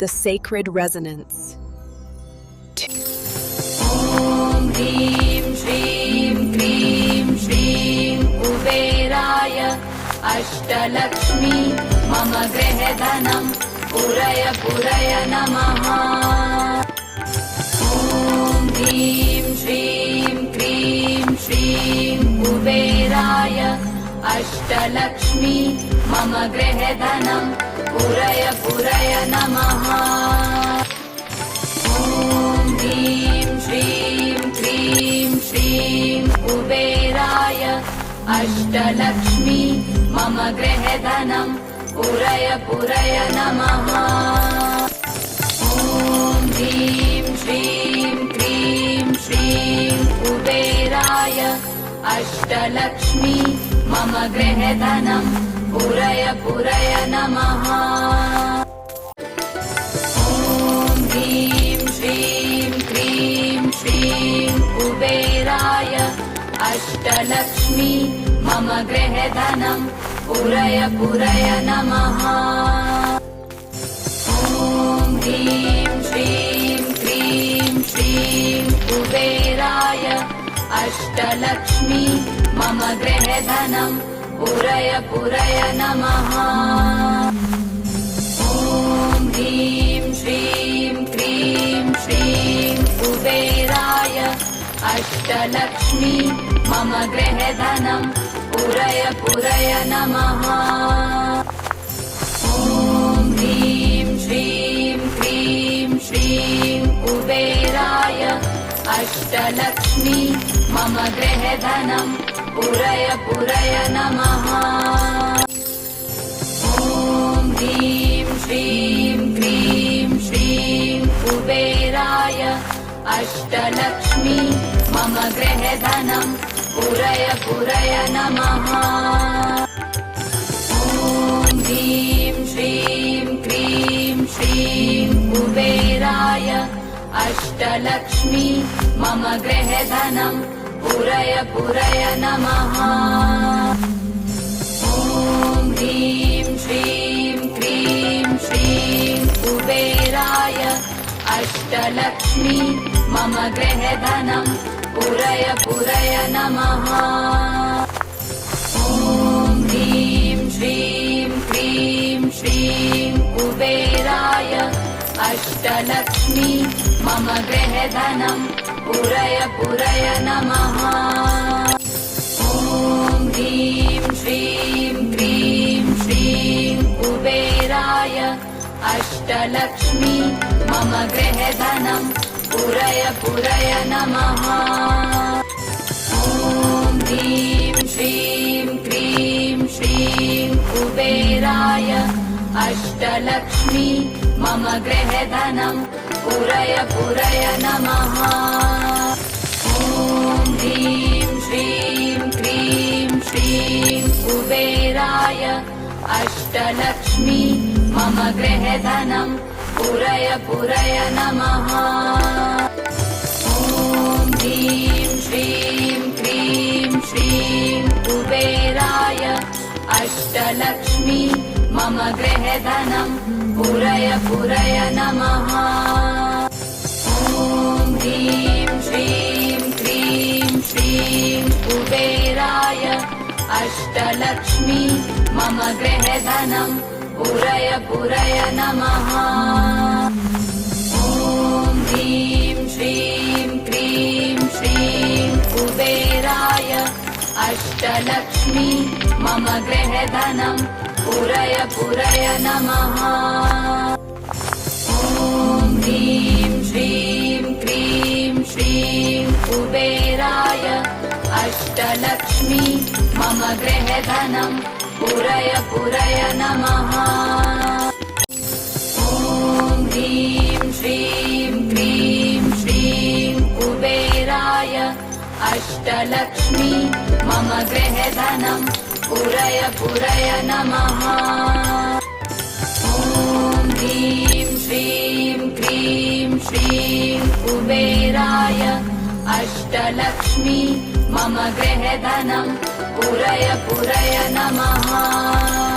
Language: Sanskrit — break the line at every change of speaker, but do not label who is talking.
The sacred resonance.
ॐ ह्रीं श्रीं क्रीं श्रीं कुबेराय अष्टलक्ष्मी मम गृहधनं पुरय नमः। ॐ ह्रीं श्रीं क्रीं श्रीं कुबेराय अष्टलक्ष्मी मम गृहधनं पुरय नमः। ॐ ह्रीं श्रीं क्रीं श्रीं कुबेराय अष्टलक्ष्मी मम गृहधनं पुरय नमः। ॐ ह्रीं श्रीं क्रीं श्रीं कुबेराय अष्टलक्ष्मी मम गृहधनं पुरय नमः। ॐ ह्रीं श्रीं क्रीं श्रीं कुबेराय अष्टलक्ष्मी मम गृहधनं पुरय नमः। ॐ ह्रीं श्रीं क्रीं श्रीं कुबेराय अष्टलक्ष्मी मम गृहधनं पुरय नमः। ॐ ह्रीं श्रीं क्रीं श्रीं कुबेराय अष्टलक्ष्मी मम गृहधनं पुरय नमः। ॐ ह्रीं श्रीं क्रीं श्रीं कुबेराय अष्टलक्ष्मी मम गृहधनं पुरय नमः। ॐ ह्रीं श्रीं क्रीं श्रीं कुबेराय अष्टलक्ष्मी मम गृहधनं पुरय नमः। ॐ ह्रीं श्रीं क्रीं श्रीं कुबेराय अष्टलक्ष्मी मम गृहधनं पुरय नमः। ॐ ह्रीं श्रीं क्रीं श्रीं कुबेराय अष्टलक्ष्मी मम गृहधनं पुरय नमः। ॐ ह्रीं श्रीं क्रीं श्रीं कुबेराय अष्टलक्ष्मी मम गृहधनं पुरय नमः। ॐ ह्रीं श्रीं क्रीं श्रीं कुबेराय अष्टलक्ष्मी मम गृहधनं पुरय नमः। ॐ ह्रीं श्रीं क्रीं श्रीं कुबेराय अष्टलक्ष्मी मम गृहधनं पुरय नमः। ॐ ह्रीं श्रीं क्रीं श्रीं कुबेराय अष्टलक्ष्मी मम गृहधनं पुरय नमः। ॐ ह्रीं श्रीं क्रीं श्रीं कुबेराय अष्टलक्ष्मी मम गृहधनं पुरय नमः। ॐ ह्रीं श्रीं क्रीं श्रीं कुबेराय अष्टलक्ष्मी मम गृहधनं पुरय नमः। ॐ ह्रीं श्रीं क्रीं श्रीं कुबेराय अष्टलक्ष्मी मम गृहधनं पुरय नमः। ॐ ह्रीं श्रीं क्रीं श्रीं कुबेराय अष्टलक्ष्मी मम गृहधनं पुरय नमः। ॐ ह्रीं श्रीं क्रीं श्रीं कुबेराय अष्टलक्ष्मी मम गृहधनं पुरय नमः। ॐ ह्रीं श्रीं क्रीं श्रीं कुबेराय अष्टलक्ष्मी मम गृहधनं पुरय नमः।